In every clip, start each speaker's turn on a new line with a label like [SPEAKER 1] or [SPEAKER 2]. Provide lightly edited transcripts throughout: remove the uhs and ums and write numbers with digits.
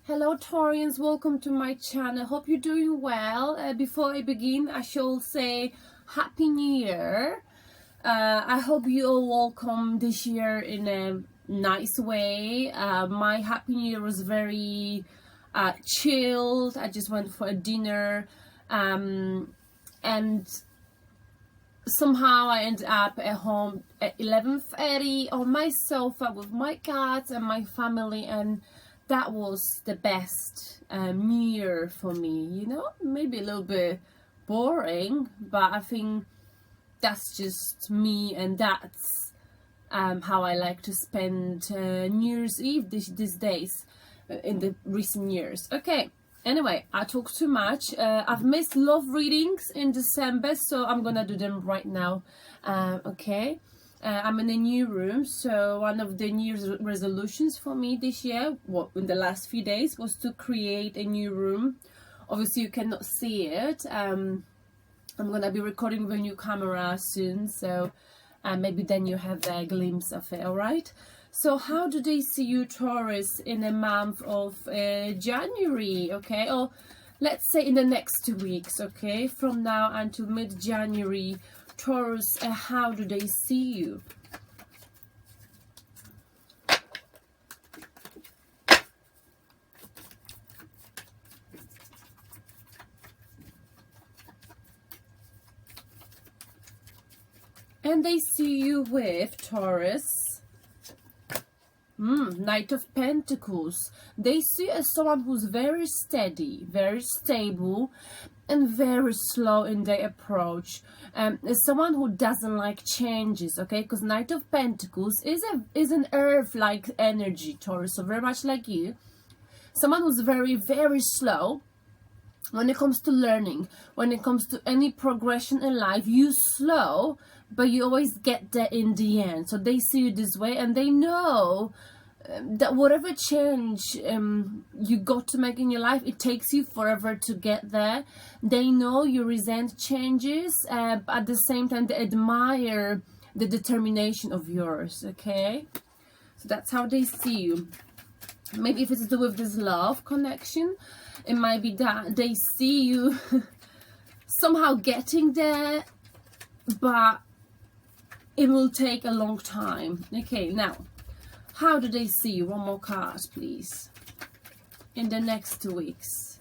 [SPEAKER 1] Hello Taurians, welcome to my channel. Hope you're doing well. Before I begin, I shall say Happy New Year. I hope you all welcome this year in a nice way. My Happy New Year was very chilled. I just went for a dinner and somehow I ended up at home at 11:30 on my sofa with my cats and my family, and that was the best New Year for me. You know, maybe a little bit boring, but I think that's just me, and that's how I like to spend New Year's Eve these days in the recent years. Okay, anyway, I talk too much. I've missed love readings in December, so I'm gonna do them right now. Okay. I'm in a new room, so one of the New Year's resolutions for me this year, in the last few days, was to create a new room. Obviously you cannot see it. I'm gonna be recording with a new camera soon, so maybe then you have a glimpse of it. All right, so how do they see you, Taurus, in the month of January? Okay, or let's say in the next 2 weeks. Okay, from now until mid-January, Taurus, how do they see you? And they see you with, Taurus, Knight of Pentacles. They see you as someone who's very steady, very stable, and very slow in their approach. As someone who doesn't like changes, okay? Because Knight of Pentacles is an earth-like energy, Taurus, so very much like you. Someone who's very, very slow when it comes to learning, when it comes to any progression in life. You slow, but you always get there in the end. So they see you this way, and they know that whatever change you got to make in your life, it takes you forever to get there. They know you resent changes, but at the same time they admire the determination of yours. Okay, so that's how they see you. Maybe if it's to do with this love connection, it might be that they see you somehow getting there, but it will take a long time. Okay, now how do they see you? One more card, please. In the next 2 weeks.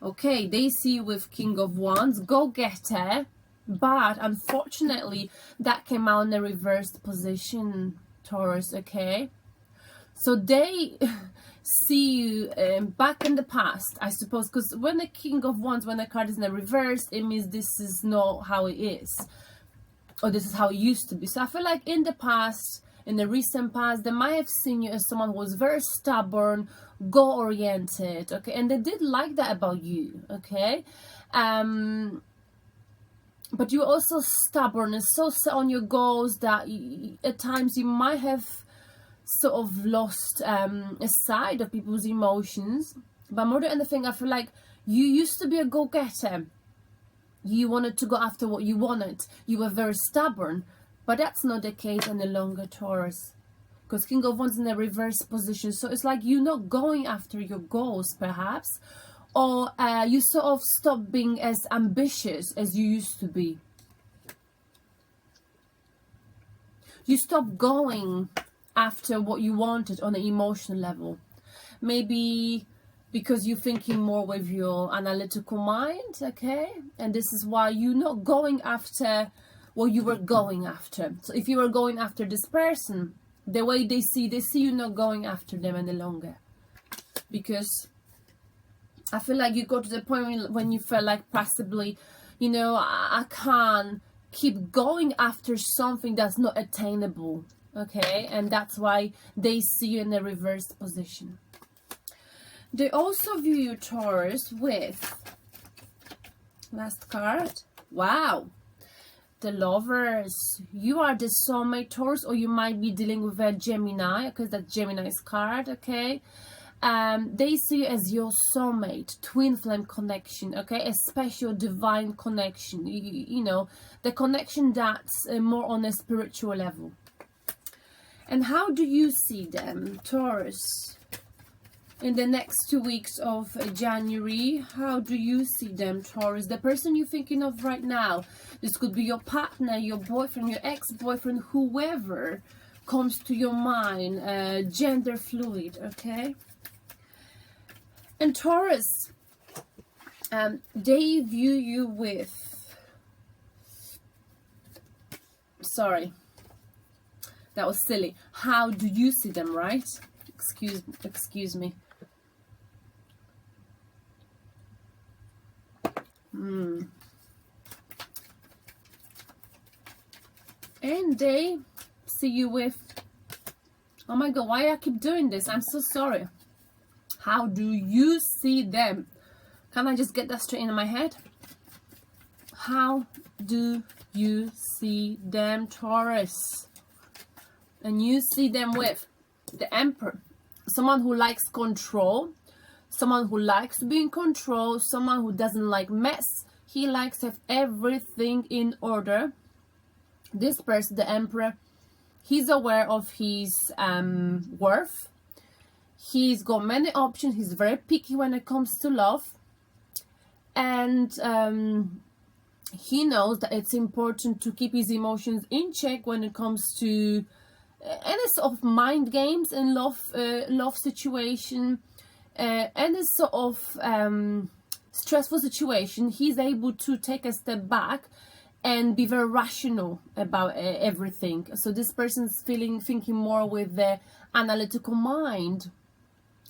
[SPEAKER 1] Okay, they see you with King of Wands, go-getter, but unfortunately that came out in a reversed position, Taurus. Okay, so they see you back in the past, I suppose, because when the King of Wands, when the card is in the reverse, it means this is not how it is, or this is how it used to be. So I feel like in the past, in the recent past, they might have seen you as someone who was very stubborn, goal-oriented, okay, and they did like that about you, okay, but you're also stubborn and so set on your goals that at times you might have sort of lost sight of people's emotions. But more than anything, I feel like you used to be a go-getter. You wanted to go after what you wanted. You were very stubborn. But that's not the case any longer, Taurus. Because King of Wands in a reverse position. So it's like you're not going after your goals, perhaps. Or you sort of stop being as ambitious as you used to be. You stop going after what you wanted on an emotional level. Maybe because you're thinking more with your analytical mind, okay? And this is why you're not going after what you were going after. So if you were going after this person, the way they see you not going after them any longer. Because I feel like you got to the point when you felt like possibly, you know, I can't keep going after something that's not attainable. Okay, and that's why they see you in a reversed position. They also view you, Taurus, with, last card, wow, the Lovers. You are the soulmate, Taurus, or you might be dealing with a Gemini, because that's Gemini's card, okay? They see you as your soulmate, twin flame connection, okay? A special divine connection, you know, the connection that's more on a spiritual level. And how do you see them, Taurus? in the next 2 weeks of January. How do you see them, Taurus? The person you're thinking of right now. This could be your partner, your boyfriend, your ex-boyfriend, whoever comes to your mind, gender fluid, okay? And Taurus, they view you with, sorry, that was silly. How do you see them, right? Excuse me. And they see you with, oh my god, why I keep doing this? I'm so sorry. How do you see them? Can I just get that straight in my head? How do you see them, Taurus? And you see them with the Emperor. Someone who likes control. Someone who likes to be in control. Someone who doesn't like mess. He likes to have everything in order. This person, the Emperor, he's aware of his worth. He's got many options. He's very picky when it comes to love. And he knows that it's important to keep his emotions in check when it comes to any sort of mind games in love situation, any sort of stressful situation. He's able to take a step back and be very rational about everything. So this person's thinking more with the analytical mind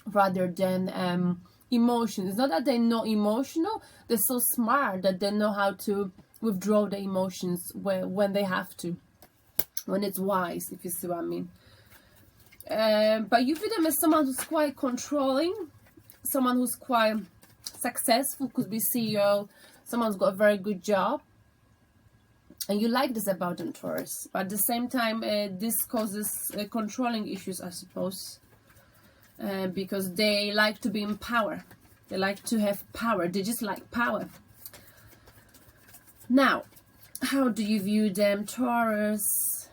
[SPEAKER 1] rather than emotion. It's not that they're not emotional, they're so smart that they know how to withdraw the emotions when they have to, when it's wise, if you see what I mean. But you view them as someone who's quite controlling, someone who's quite successful, could be CEO, someone who's got a very good job. And you like this about them, Taurus. But at the same time, this causes controlling issues, I suppose. Because they like to be in power. They like to have power. They just like power. Now, how do you view them, Taurus?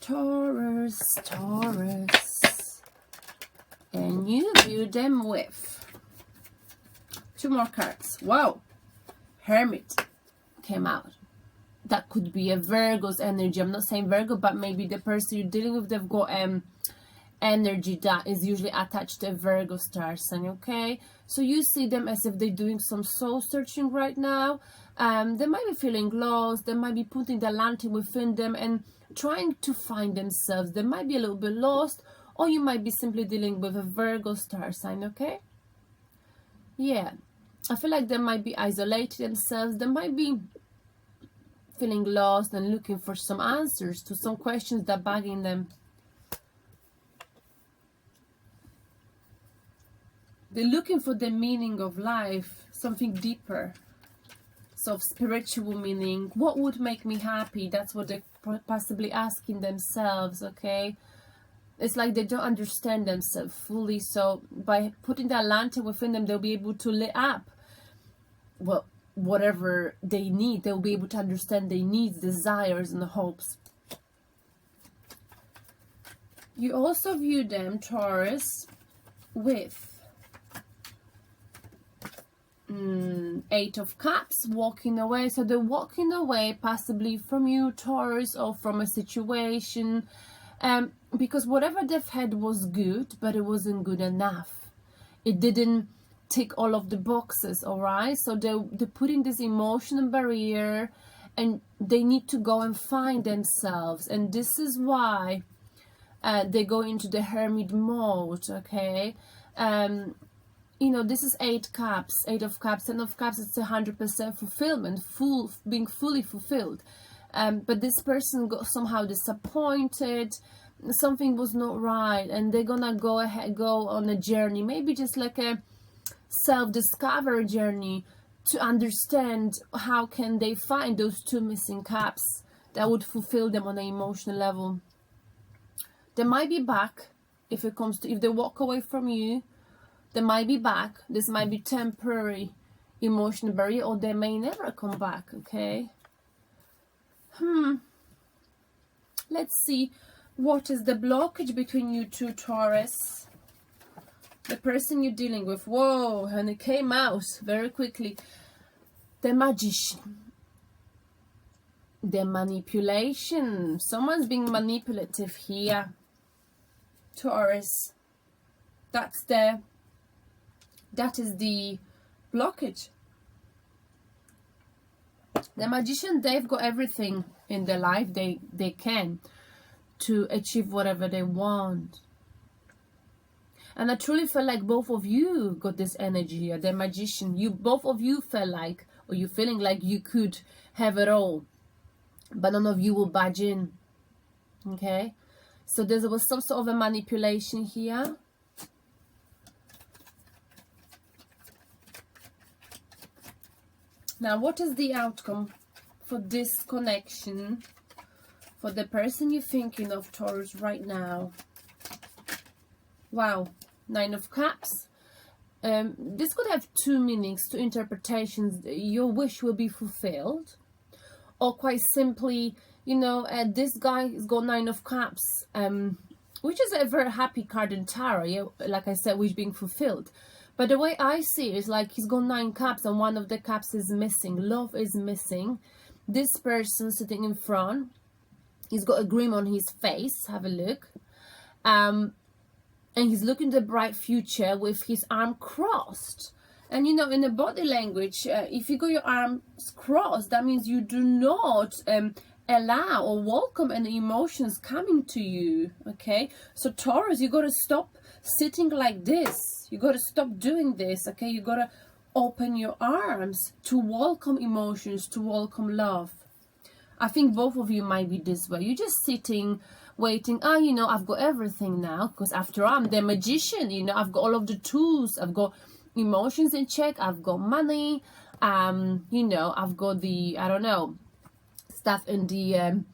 [SPEAKER 1] Taurus, Taurus. And you view them with 2 more cards. Wow. Hermit came out. That could be a Virgo's energy. I'm not saying Virgo, but maybe the person you're dealing with, they've got energy that is usually attached to a Virgo star sign, okay? So you see them as if they're doing some soul searching right now. They might be feeling lost. They might be putting the lantern within them and trying to find themselves. They might be a little bit lost, or you might be simply dealing with a Virgo star sign, okay? Yeah, I feel like they might be isolating themselves. They might be feeling lost and looking for some answers to some questions that are bugging them. They're looking for the meaning of life, something deeper, sort of spiritual meaning. What would make me happy? That's what they're possibly asking themselves, okay? It's like they don't understand themselves fully, so by putting that lantern within them, they'll be able to lit up, well, whatever they need. They'll be able to understand their needs, desires, and hopes. You also view them, Taurus, with 8 of Cups, walking away. So they're walking away possibly from you, Taurus, or from a situation, because whatever they've had was good, but it wasn't good enough. It didn't tick all of the boxes, all right? So they're putting this emotional barrier, and they need to go and find themselves. And this is why they go into the hermit mode, okay? You know, this is 8 cups, 8 of cups, 10 of cups. It's 100% fulfillment, being fully fulfilled. But this person got somehow disappointed. Something was not right, and they're gonna go on a journey, maybe just like a self-discovery journey, to understand how can they find those 2 missing cups that would fulfill them on an emotional level. They might be back if they walk away from you. They might be back. This might be temporary emotional barrier, or they may never come back, okay? Let's see, what is the blockage between you two, Taurus? The person you're dealing with. Whoa, and it came out very quickly. The Magician. The manipulation. Someone's being manipulative here. Taurus. That is the blockage. The Magician, they've got everything in their life they can to achieve whatever they want. And I truly feel like both of you got this energy here. The Magician, both of you felt like, or you're feeling like you could have it all, but none of you will budge in. Okay, so there was some sort of a manipulation here. Now, what is the outcome for this connection, for the person you're thinking of, Taurus, right now? Wow, 9 of Cups. This could have two meanings, two interpretations. Your wish will be fulfilled, or quite simply, you know, this guy has got 9 of Cups, which is a very happy card in tarot. Yeah? Like I said, wish being fulfilled. But the way I see it is like he's got 9 cups and one of the cups is missing. Love is missing. This person sitting in front, he's got a grin on his face. Have a look. And he's looking at the bright future with his arm crossed. And you know, in the body language, if you got your arms crossed, that means you do not allow or welcome any emotions coming to you. Okay, so Taurus, you got to stop sitting like this. You got to stop doing this. Okay, you got to open your arms to welcome emotions, to welcome love. I think both of you might be this way. You're just sitting, waiting. Oh, you know, I've got everything now, because after all, I'm the Magician. You know, I've got all of the tools. I've got emotions in check. I've got money. You know, I've got the, I don't know, stuff in the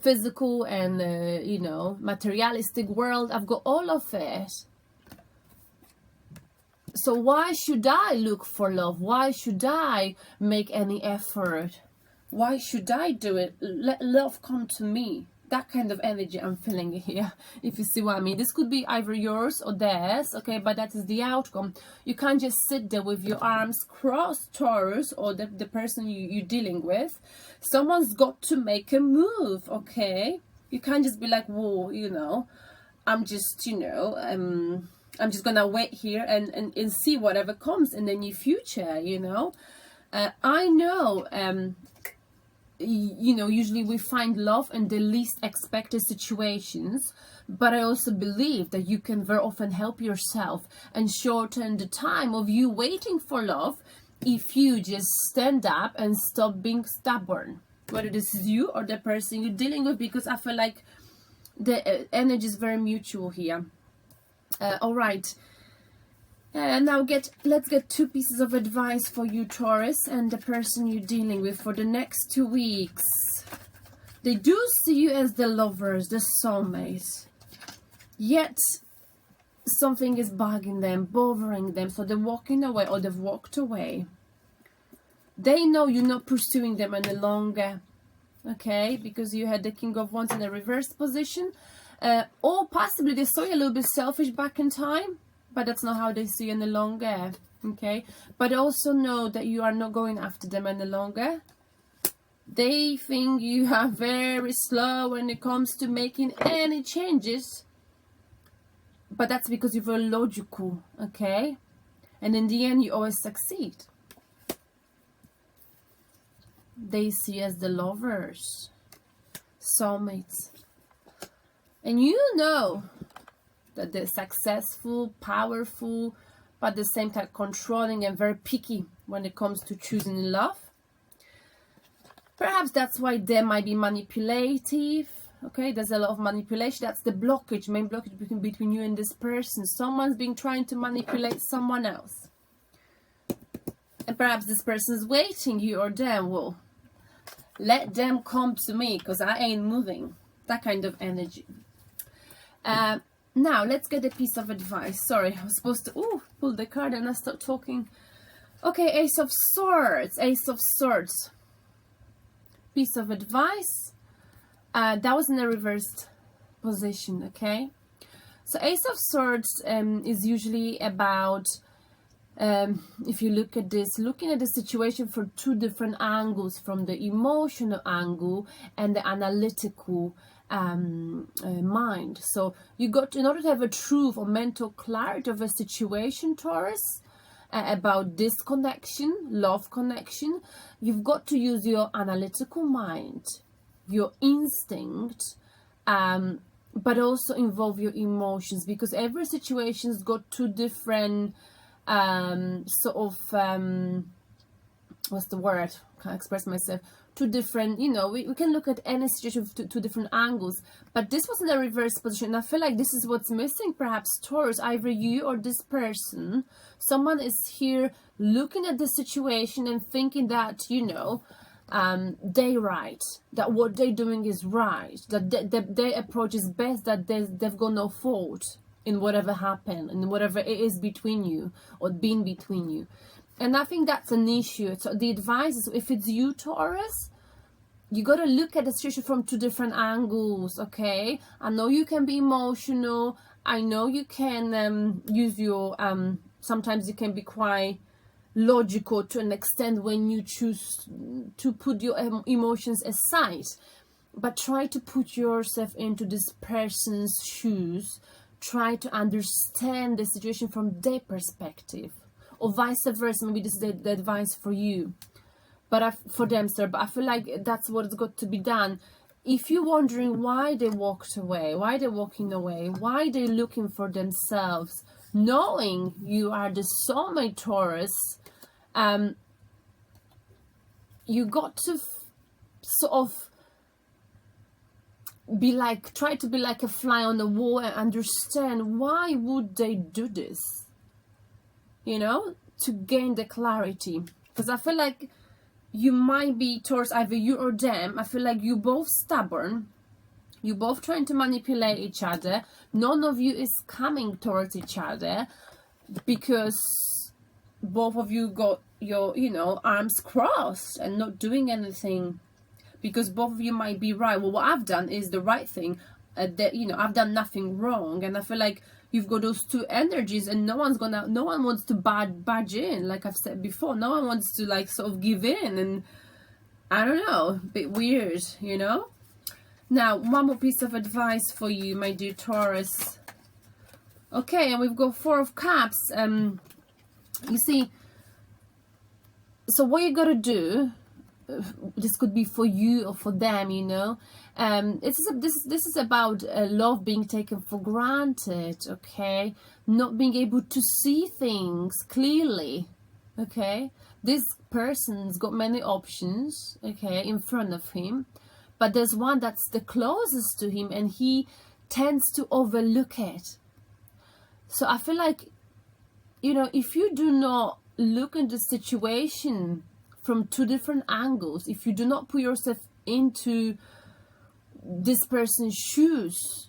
[SPEAKER 1] physical and you know, materialistic world. I've got all of it. So why should I look for love? Why should I make any effort? Why should I do it? Let love come to me. That kind of energy I'm feeling here, if you see what I mean. This could be either yours or theirs, okay, but that is the outcome. You can't just sit there with your arms crossed, Taurus, or the person you're dealing with. Someone's got to make a move, okay? You can't just be like, whoa, you know, I'm just, you know, I'm just gonna wait here and see whatever comes in the near future, you know. I know, you know, usually we find love in the least expected situations, but I also believe that you can very often help yourself and shorten the time of you waiting for love if you just stand up and stop being stubborn, whether this is you or the person you're dealing with, because I feel like the energy is very mutual here. All right, now let's get 2 pieces of advice for you, Taurus, and the person you're dealing with for the next 2 weeks. They do see you as the lovers, the soulmates, yet something is bugging them, bothering them, so they're walking away, or they've walked away. They know you're not pursuing them any longer, okay, because you had the King of Wands in a reversed position. Or possibly they saw you a little bit selfish back in time, but that's not how they see you any longer, okay? But also know that you are not going after them any longer. They think you are very slow when it comes to making any changes, but that's because you're very logical, okay? And in the end, you always succeed. They see you as the lovers, soulmates. And you know that they're successful, powerful, but at the same time controlling and very picky when it comes to choosing love. Perhaps that's why they might be manipulative. Okay, there's a lot of manipulation. That's the blockage, main blockage between you and this person. Someone's been trying to manipulate someone else. And perhaps this person's waiting, you or them. Well, let them come to me, because I ain't moving. That kind of energy. Now, let's get a piece of advice. Sorry, I was supposed to pull the card and I start talking. Okay, Ace of Swords. Ace of Swords. Piece of advice. That was in a reversed position, okay? So Ace of Swords is usually about, if you look at this, looking at the situation from two different angles, from the emotional angle and the analytical mind. So you got, in order to have a truth or mental clarity of a situation, Taurus, about this connection, love connection, you've got to use your analytical mind, your instinct, but also involve your emotions, because every situation's got two different sort of what's the word, can't express myself, two different, you know, we can look at any situation with two different angles, but this was in a reverse position, and I feel like this is what's missing, perhaps, Taurus, either you or this person. Someone is here looking at the situation and thinking that, you know, they're right, that what they're doing is right, that their approach is best, that they've got no fault in whatever happened, and whatever it is between you or been between you. And I think that's an issue. So the advice is, if it's you, Taurus, you got to look at the situation from two different angles, okay? I know you can be emotional. I know you can use your, sometimes you can be quite logical to an extent when you choose to put your emotions aside. But try to put yourself into this person's shoes. Try to understand the situation from their perspective. Or vice versa, maybe this is the advice for you, but for them, sir. But I feel like that's what's got to be done. If you're wondering why they walked away, why they're walking away, why they're looking for themselves, knowing you are the soulmate, Taurus, you got to sort of be like, try to be like a fly on the wall and understand why would they do this. You know, to gain the clarity, because I feel like you might be, Taurus, either you or them. I feel like you both stubborn, you both trying to manipulate each other. None of you is coming towards each other because both of you got your, you know, arms crossed and not doing anything, because both of you might be right. Well, what I've done is the right thing, that, you know, I've done nothing wrong. And I feel like you've got those two energies, and no one wants to budge in, like I've said before. No one wants to, like, sort of give in, and I don't know, a bit weird, you know. Now, one more piece of advice for you, my dear Taurus. Okay, and we've got Four of Cups. You see, so what you gotta do, this could be for you or for them, you know. This is about love being taken for granted, okay? Not being able to see things clearly, okay? This person's got many options, okay, in front of him, but there's one that's the closest to him, and he tends to overlook it. So I feel like, you know, if you do not look at the situation from two different angles, if you do not put yourself into this person's shoes,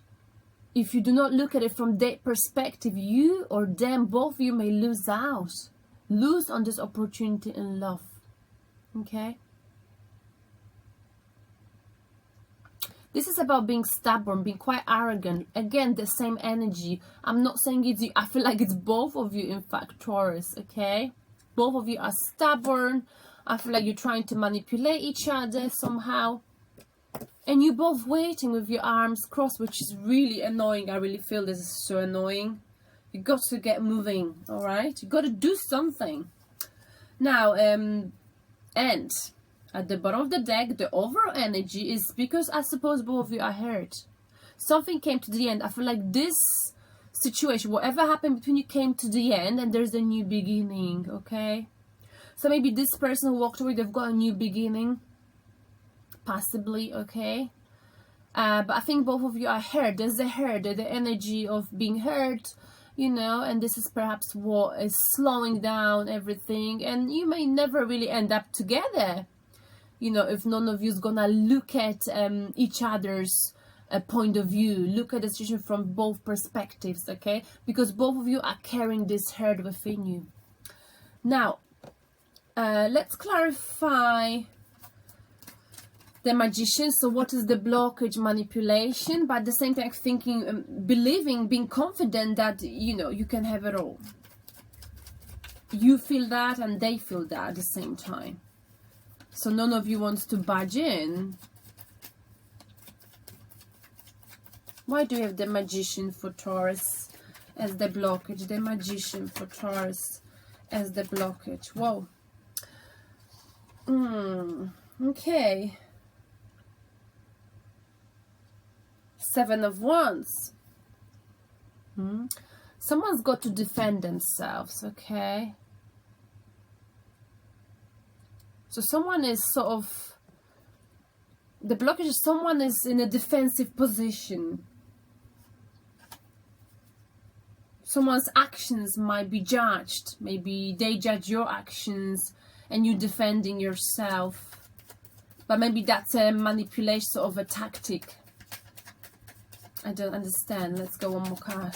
[SPEAKER 1] if you do not look at it from their perspective, you or them, both of you may lose on this opportunity in love, okay? This is about being stubborn, being quite arrogant. Again, the same energy. I'm not saying it's you. I feel like it's both of you, in fact, Taurus, okay? Both of you are stubborn. I feel like you're trying to manipulate each other somehow. And you're both waiting with your arms crossed, which is really annoying. I really feel this is so annoying. You got to get moving, all right? You got to do something. Now, and at the bottom of the deck, the overall energy is because I suppose both of you are hurt. Something came to the end. I feel like this situation, whatever happened between you, came to the end, and there's a new beginning, okay? So maybe this person who walked away, they've got a new beginning, possibly, okay? But I think both of you are hurt. There's the hurt, the energy of being hurt, you know, and this is perhaps what is slowing down everything, and you may never really end up together, you know, if none of you is gonna look at each other's point of view, look at the situation from both perspectives, okay? Because both of you are carrying this hurt within you. Now, let's clarify The Magician. So what is the blockage? Manipulation, but at the same time thinking, believing, being confident that, you know, you can have it all. You feel that and they feel that at the same time. So none of you wants to budge in. Why do you have the Magician for Taurus as the blockage? The Magician for Taurus as the blockage. Whoa. Okay. 7 of Wands. Someone's got to defend themselves, okay? So someone is sort of, the blockage is someone is in a defensive position. Someone's actions might be judged. Maybe they judge your actions and you defending yourself. But maybe that's a manipulation, sort of a tactic. I don't understand. Let's go one more card.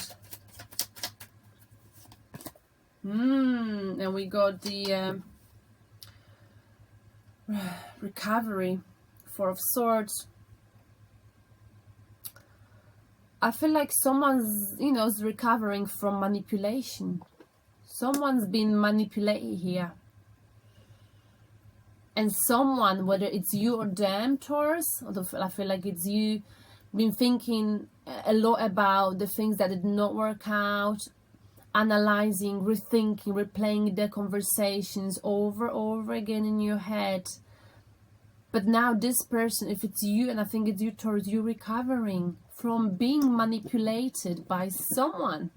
[SPEAKER 1] And we got the recovery, 4 of Swords. I feel like someone's, you know, is recovering from manipulation. Someone's been manipulated here. And someone, whether it's you or them, Taurus, I feel like it's you, been thinking a lot about the things that did not work out, analyzing, rethinking, replaying the conversations over again in your head. But now this person, if it's you, and I think it's you, Taurus, you're recovering from being manipulated by someone,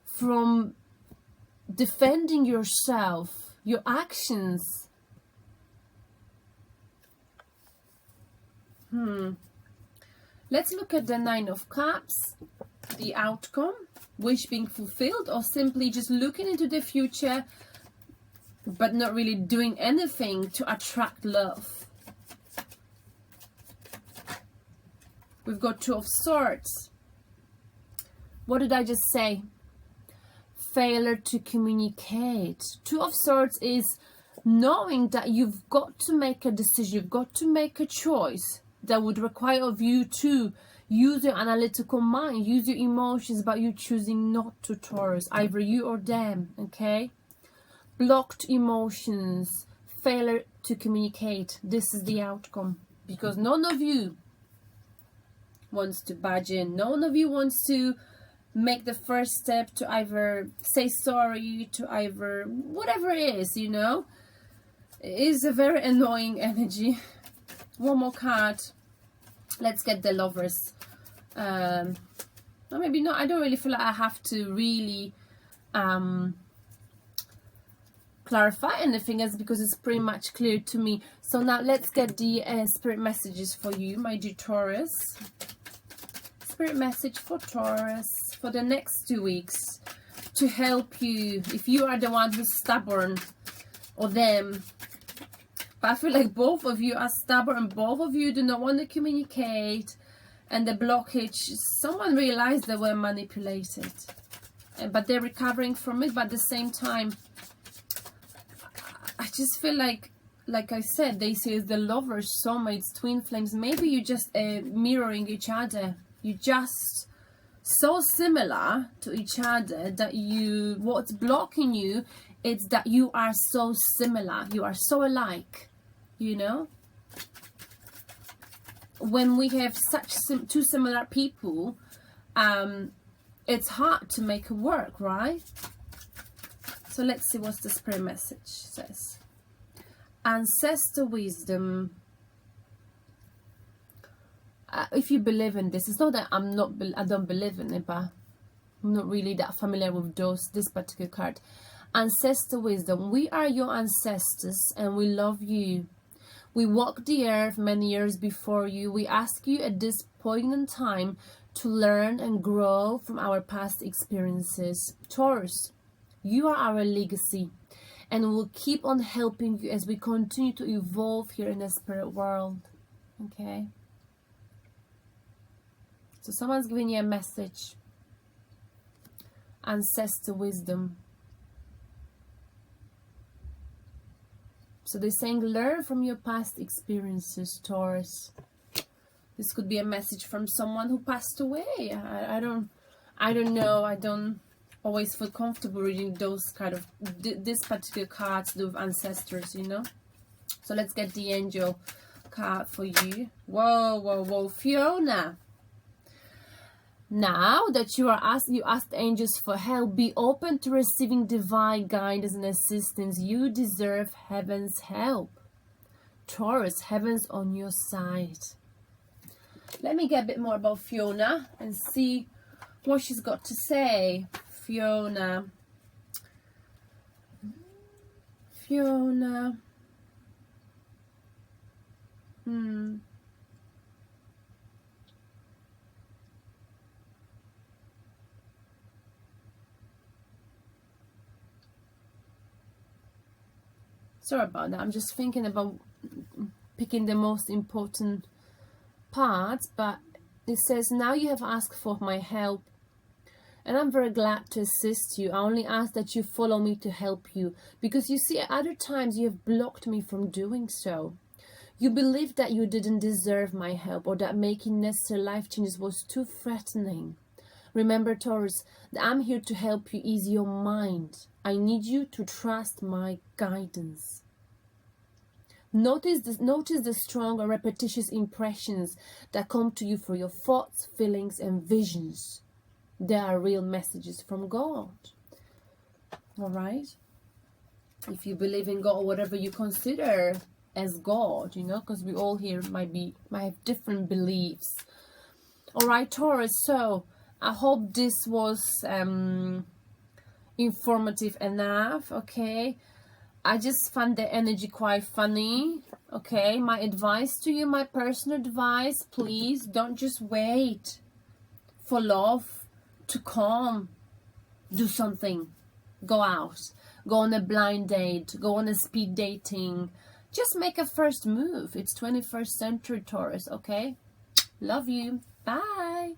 [SPEAKER 1] from defending yourself, your actions. Let's look at the 9 of Cups, the outcome, wish being fulfilled, or simply just looking into the future but not really doing anything to attract love. We've got 2 of Swords. What did I just say? Failure to communicate. 2 of Swords is knowing that you've got to make a decision, you've got to make a choice that would require of you to use your analytical mind, use your emotions, but you choosing not to, Taurus, either you or them, okay? Blocked emotions, failure to communicate. This is the outcome, because none of you wants to budge in. None of you wants to make the first step to either say sorry, to either whatever it is, you know. It is a very annoying energy. One more card. Let's get the Lovers. Or maybe not. I don't really feel like I have to really clarify anything else, because it's pretty much clear to me. So now let's get the spirit messages for you, my dear Taurus. Spirit message for Taurus for the next 2 weeks to help you if you are the one who's stubborn, or them. But I feel like both of you are stubborn, both of you do not want to communicate, and the blockage, someone realized they were manipulated, but they're recovering from it. But at the same time, I just feel like I said, they say the Lovers, soulmates, twin flames. Maybe you just mirroring each other. You just so similar to each other that you, what's blocking you, it's that you are so similar, you are so alike, you know. When we have such two similar people, it's hard to make it work, right? So let's see what the spirit message says. Ancestor wisdom. If you believe in this, it's not that I don't believe in it, but I'm not really that familiar with this particular card. Ancestor wisdom. We are your ancestors and we love you. We walked the earth many years before you. We ask you at this point in time to learn and grow from our past experiences. Taurus, you are our legacy, and we'll keep on helping you as we continue to evolve here in the spirit world. Okay? So someone's giving you a message. Ancestor wisdom. So they're saying learn from your past experiences, Taurus. This could be a message from someone who passed away. I don't know. I don't always feel comfortable reading those kind of this particular cards with ancestors, you know. So let's get the angel card for you. Whoa, whoa, whoa, Fiona. Now that you asked angels for help, be open to receiving divine guidance and assistance. You deserve heaven's help. Taurus, heaven's on your side. Let me get a bit more about Fiona and see what she's got to say. Fiona. Fiona. Sorry about that. I'm just thinking about picking the most important parts, but it says, now you have asked for my help, and I'm very glad to assist you. I only ask that you follow me to help you, because you see, at other times you have blocked me from doing so. You believed that you didn't deserve my help, or that making necessary life changes was too threatening. Remember, Taurus, that I'm here to help you ease your mind. I need you to trust my guidance. Notice the strong and repetitious impressions that come to you through your thoughts, feelings, and visions. They are real messages from God. All right? If you believe in God, or whatever you consider as God, you know, because we all here might have different beliefs. All right, Taurus. So I hope this was informative enough. Okay. I just found the energy quite funny. Okay, my advice to you, my personal advice, please don't just wait for love to come. Do something. Go out. Go on a blind date. Go on a speed dating. Just make a first move. It's 21st century, Taurus, okay? Love you. Bye.